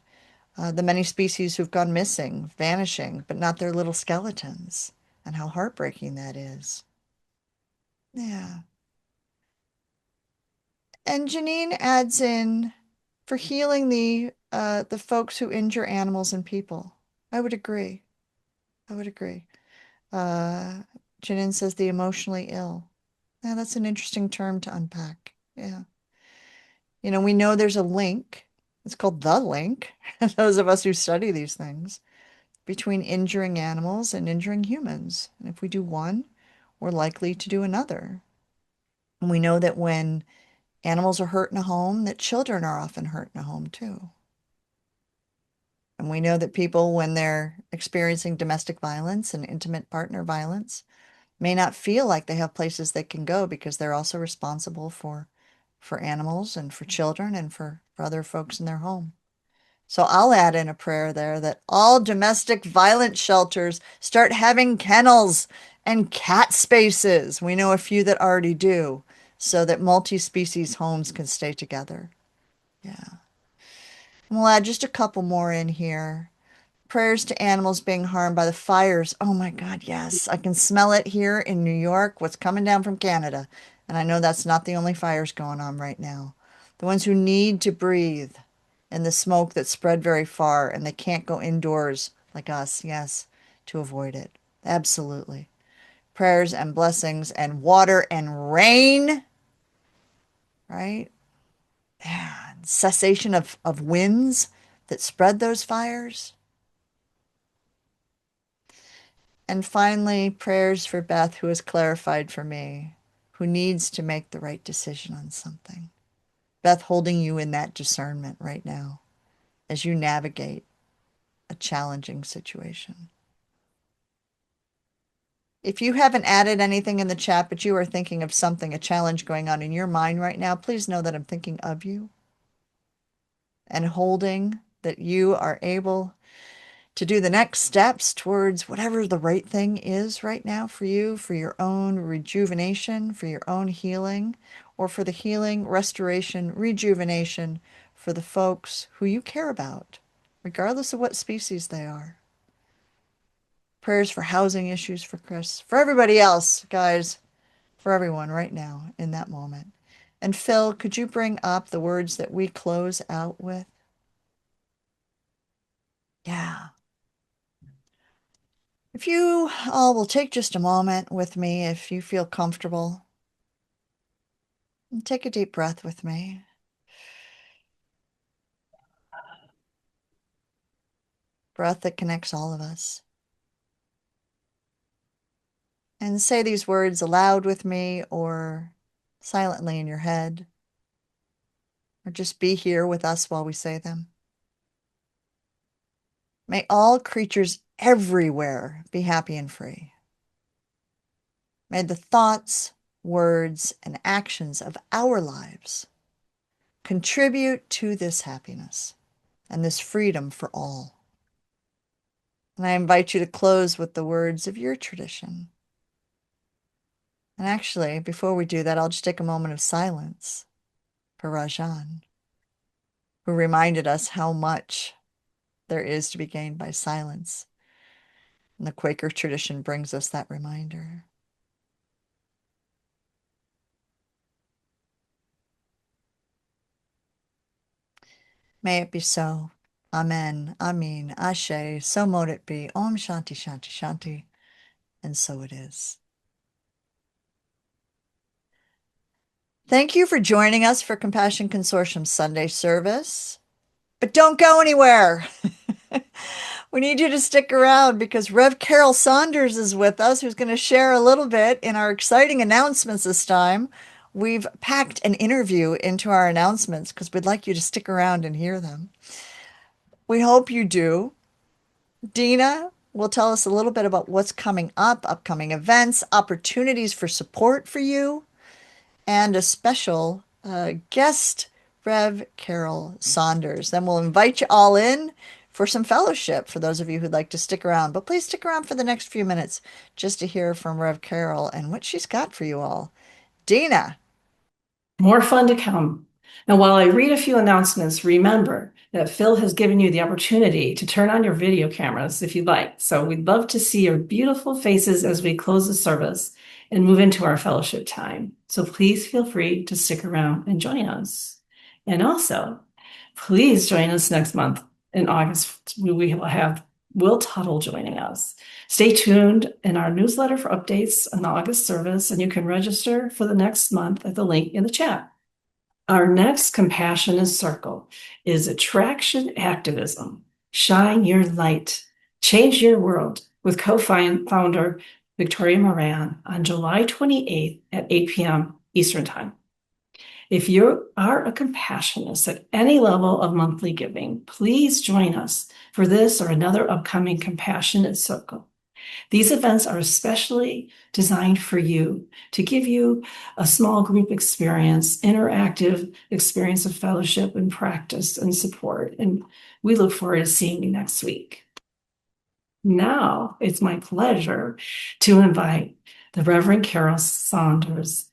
S1: The many species who've gone missing, vanishing, but not their little skeletons, and how heartbreaking that is. Yeah. And Janine adds in for healing the folks who injure animals and people. I would agree. I would agree. Uh, Janine says the emotionally ill. Yeah, that's an interesting term to unpack. Yeah. You know, we know there's a link. It's called the link. Those of us who study these things between injuring animals and injuring humans. And if we do one, we're likely to do another. And we know that when animals are hurt in a home, that children are often hurt in a home too. And we know that people, when they're experiencing domestic violence and intimate partner violence, may not feel like they have places they can go because they're also responsible for animals and for children and for other folks in their home. So I'll add in a prayer there that all domestic violence shelters start having kennels and cat spaces. We know a few that already do, so that multi-species homes can stay together. Yeah. And we'll add just a couple more in here. Prayers to animals being harmed by the fires. Oh my God, yes. I can smell it here in New York, what's coming down from Canada. And I know that's not the only fires going on right now. The ones who need to breathe and the smoke that spread very far and they can't go indoors like us, yes, to avoid it. Absolutely. Prayers and blessings and water and rain, right? Yeah. Cessation of winds that spread those fires. And finally, prayers for Beth, who has clarified for me, who needs to make the right decision on something. Beth, holding you in that discernment right now as you navigate a challenging situation. If you haven't added anything in the chat, but you are thinking of something, a challenge going on in your mind right now, please know that I'm thinking of you and holding that you are able to do the next steps towards whatever the right thing is right now for you, for your own rejuvenation, for your own healing, or for the healing, restoration, rejuvenation for the folks who you care about, regardless of what species they are. Prayers for housing issues for Chris, for everybody else, guys, for everyone right now in that moment. And Phil, could you bring up the words that we close out with? Yeah. If you all will take just a moment with me, if you feel comfortable, and take a deep breath with me. Breath that connects all of us. And say these words aloud with me or silently in your head, or just be here with us while we say them. May all creatures everywhere be happy and free. May the thoughts, words, and actions of our lives contribute to this happiness and this freedom for all. And I invite you to close with the words of your tradition. And actually, before we do that, I'll just take a moment of silence for Rajan, who reminded us how much there is to be gained by silence. And the Quaker tradition brings us that reminder. May it be so. Amen. Amin. Ashe. So mote it be. Om Shanti Shanti Shanti. And so it is. Thank you for joining us for Compassion Consortium Sunday service. But don't go anywhere. We need you to stick around because Rev Carol Saunders is with us, who's going to share a little bit in our exciting announcements this time. We've packed an interview into our announcements because we'd like you to stick around and hear them. We hope you do. Dina will tell us a little bit about what's coming up, upcoming events, opportunities for support for you, and a special guest, Rev Carol Saunders. Then we'll invite you all in for some fellowship for those of you who'd like to stick around. But please stick around for the next few minutes just to hear from Rev Carol and what she's got for you all. Dina.
S2: More fun to come. Now, while I read a few announcements, remember that Phil has given you the opportunity to turn on your video cameras if you'd like. So we'd love to see your beautiful faces as we close the service and move into our fellowship time. So please feel free to stick around and join us. And also, please join us next month in August. We will have Will Tuttle joining us. Stay tuned in our newsletter for updates on the August service, and you can register for the next month at the link in the chat. Our next Compassionist Circle is Attraction Activism. Shine your light. Change your world with co-founder Victoria Moran on July 28th at 8 p.m. Eastern Time. If you are a compassionist at any level of monthly giving, please join us for this or another upcoming Compassionate Circle. These events are especially designed for you to give you a small group experience, interactive experience of fellowship and practice and support. And we look forward to seeing you next week. Now it's my pleasure to invite the Reverend Carol Saunders,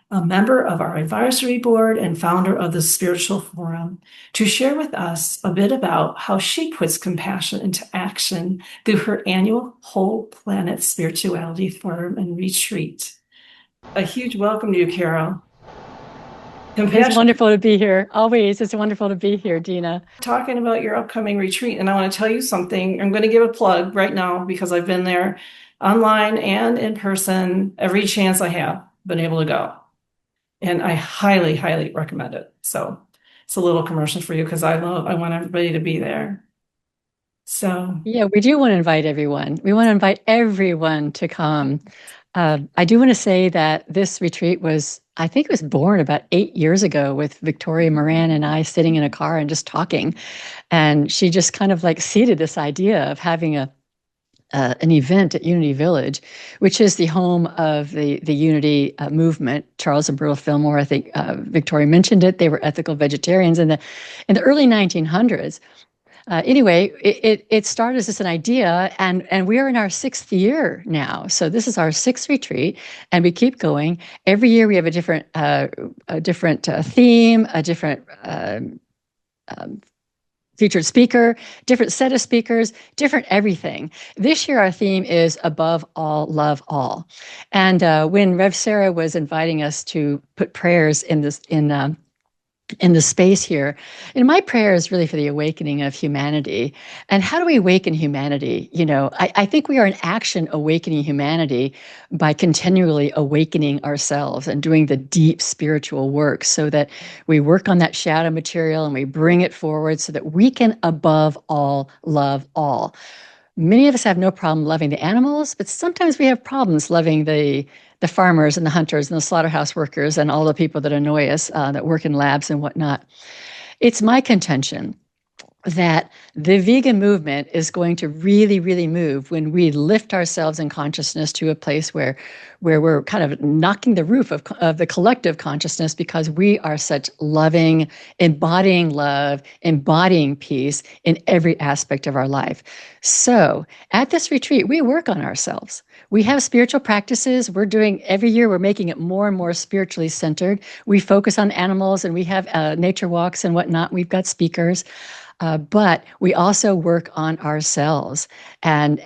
S2: a member of our advisory board and founder of the Spiritual Forum, to share with us a bit about how she puts compassion into action through her annual Whole Planet Spirituality Forum and Retreat. A huge welcome to you, Carol.
S6: It's wonderful to be here. Always, it's wonderful to be here, Dina.
S2: Talking about your upcoming retreat, and I want to tell you something. I'm going to give a plug right now because I've been there online and in person every chance I have been able to go. And I highly, highly recommend it. So it's a little commercial for you because I want everybody to be there. So
S6: yeah, we do want to invite everyone. We want to invite everyone to come. I do want to say that this retreat I think it was born about 8 years ago with Victoria Moran and I sitting in a car and just talking. And she just kind of like seeded this idea of having an event at Unity Village, which is the home of the Unity movement. Charles and Beryl Fillmore, I think Victoria mentioned it. They were ethical vegetarians in the early 1900s. Anyway, it started as just an idea, and we are in our 6th year now. So this is our 6th retreat, and we keep going. Every year we have a different theme, a different featured speaker, different set of speakers, different everything. This year, our theme is above all, love all. And when Rev Sarah was inviting us to put prayers in the space here. And my prayer is really for the awakening of humanity. And how do we awaken humanity? I think we are in action awakening humanity by continually awakening ourselves and doing the deep spiritual work so that we work on that shadow material and we bring it forward so that we can, above all, love all. Many of us have no problem loving the animals, but sometimes we have problems loving the farmers and the hunters and the slaughterhouse workers and all the people that annoy us that work in labs and whatnot. It's my contention that the vegan movement is going to really, really move when we lift ourselves in consciousness to a place where we're kind of knocking the roof of the collective consciousness because we are such loving, embodying love, embodying peace in every aspect of our life. So at this retreat, we work on ourselves. We have spiritual practices. Every year, we're making it more and more spiritually centered. We focus on animals and we have nature walks and whatnot. We've got speakers. But we also work on ourselves and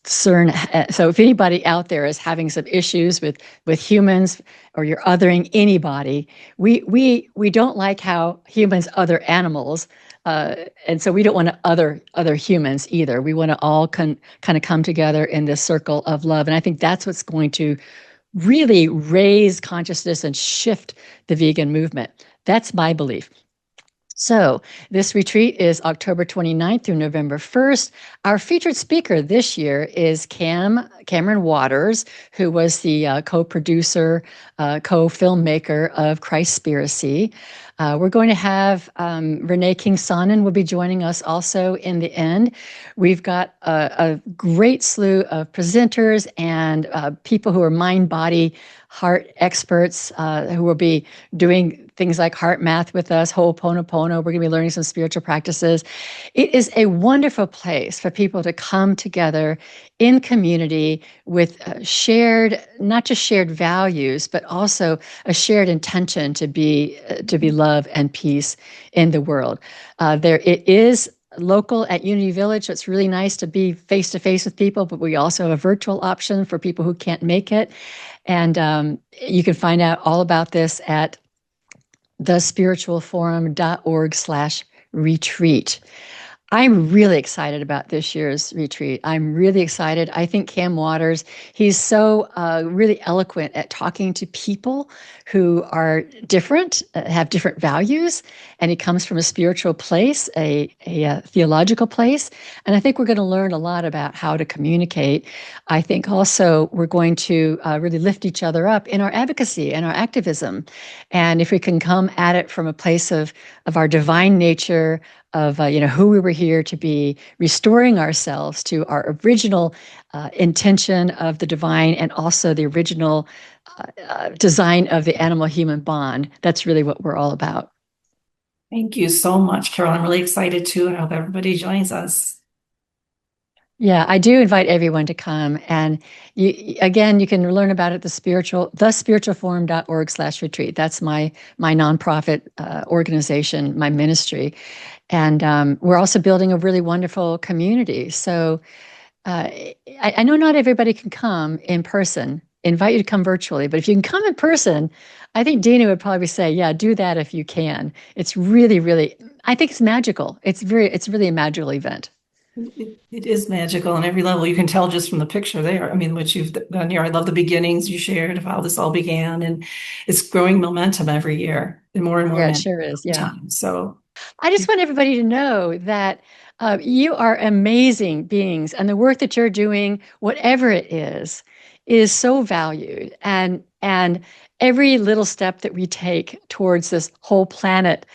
S6: CERN. So if anybody out there is having some issues with humans or you're othering anybody, we don't like how humans other animals. And so we don't want to other humans either. We want to all kind of come together in this circle of love. And I think that's what's going to really raise consciousness and shift the vegan movement. That's my belief. So this retreat is October 29th through November 1st. Our featured speaker this year is Cameron Waters, who was the co-producer, co-filmmaker of Christspiracy. We're going to have Renee King-Sonnen will be joining us also in the end. We've got a great slew of presenters and people who are mind, body, heart experts who will be doing things like heart math with us, Ho'oponopono. We're going to be learning some spiritual practices. It is a wonderful place for people to come together in community with not just shared values, but also a shared intention to be love and peace in the world. It is local at Unity Village, so it's really nice to be face to face with people, but we also have a virtual option for people who can't make it. And you can find out all about this at thespiritualforum.org/retreat. I'm really excited about this year's retreat. I'm really excited. I think Cam Waters, he's so really eloquent at talking to people who are different, have different values, and he comes from a spiritual place, a theological place. And I think we're going to learn a lot about how to communicate. I think also we're going to really lift each other up in our advocacy and our activism. And if we can come at it from a place of our divine nature, of who we were here to be, restoring ourselves to our original intention of the divine and also the original design of the animal-human bond. That's really what we're all about.
S2: Thank you so much, Carol. I'm really excited too, and I hope everybody joins us.
S6: Yeah, I do invite everyone to come. And you can learn about it at thespiritualforum.org/retreat. That's my nonprofit organization, my ministry. And we're also building a really wonderful community. So I know not everybody can come in person. Invite you to come virtually, but if you can come in person, I think Dina would probably say, yeah, do that if you can. It's really, really, I think it's magical. It's really a magical event.
S2: It is magical on every level. You can tell just from the picture there. I mean, what you've done here. I love the beginnings you shared of how this all began, and it's growing momentum every year and more
S6: Yeah, it sure is. Yeah.
S2: time. So
S6: I just want everybody to know that you are amazing beings, and the work that you're doing, whatever it is so valued. And every little step that we take towards this whole planet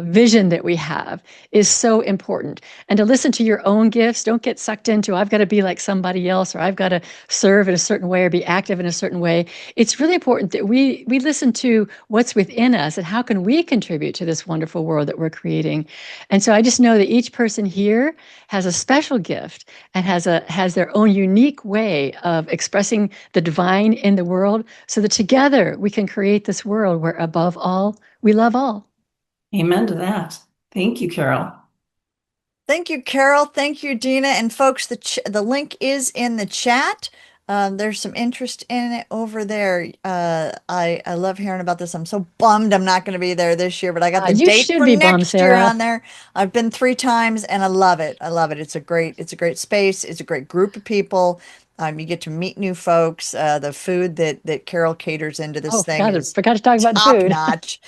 S6: vision that we have is so important. And to listen to your own gifts, don't get sucked into, I've got to be like somebody else, or I've got to serve in a certain way or be active in a certain way. It's really important that we listen to what's within us and how can we contribute to this wonderful world that we're creating. And so I just know that each person here has a special gift and has their own unique way of expressing the divine in the world, so that together we can create this world where above all, we love all.
S2: Amen to that. Thank you, Carol.
S1: Thank you, Carol. Thank you, Dina. And folks, the link is in the chat. There's some interest in it over there. I love hearing about this. I'm so bummed I'm not going to be there this year, but I got the
S6: You
S1: date
S6: should
S1: for
S6: be bummed,
S1: next year
S6: Sarah.
S1: on there. I've been 3 times and I love it. I love it. It's a great space. It's a great group of people. You get to meet new folks. The food that Carol caters into this
S6: Oh,
S1: thing is
S6: forgot to talk about the
S1: top
S6: food.
S1: notch.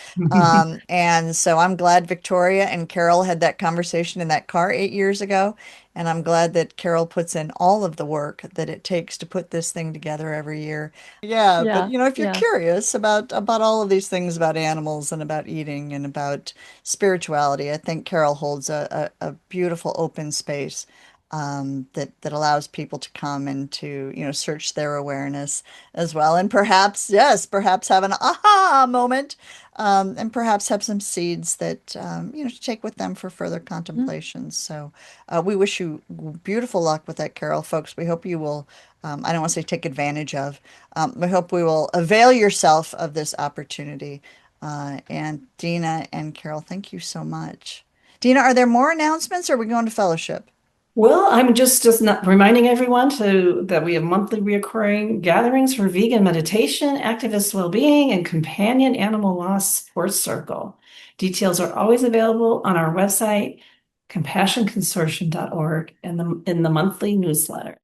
S1: And so I'm glad Victoria and Carol had that conversation in that car 8 years ago. And I'm glad that Carol puts in all of the work that it takes to put this thing together every year. Yeah, but
S6: Yeah,
S1: you know, if you're
S6: yeah.
S1: curious about all of these things about animals and about eating and about spirituality, I think Carol holds a beautiful open space that allows people to come and to, you know, search their awareness as well. And perhaps, yes, perhaps have an aha moment, and perhaps have some seeds that, you know, to take with them for further
S6: Mm.
S1: contemplations. So we wish you beautiful luck with that, Carol, folks. We hope you will, I don't want to say take advantage of, we hope we will avail yourself of this opportunity. And Dina and Carol, thank you so much. Dina, are there more announcements or are we going to fellowship?
S2: Well, I'm just not reminding everyone that we have monthly reoccurring gatherings for vegan meditation, activist well-being, and companion animal loss support circle. Details are always available on our website, compassionconsortium.org, and in the monthly newsletter.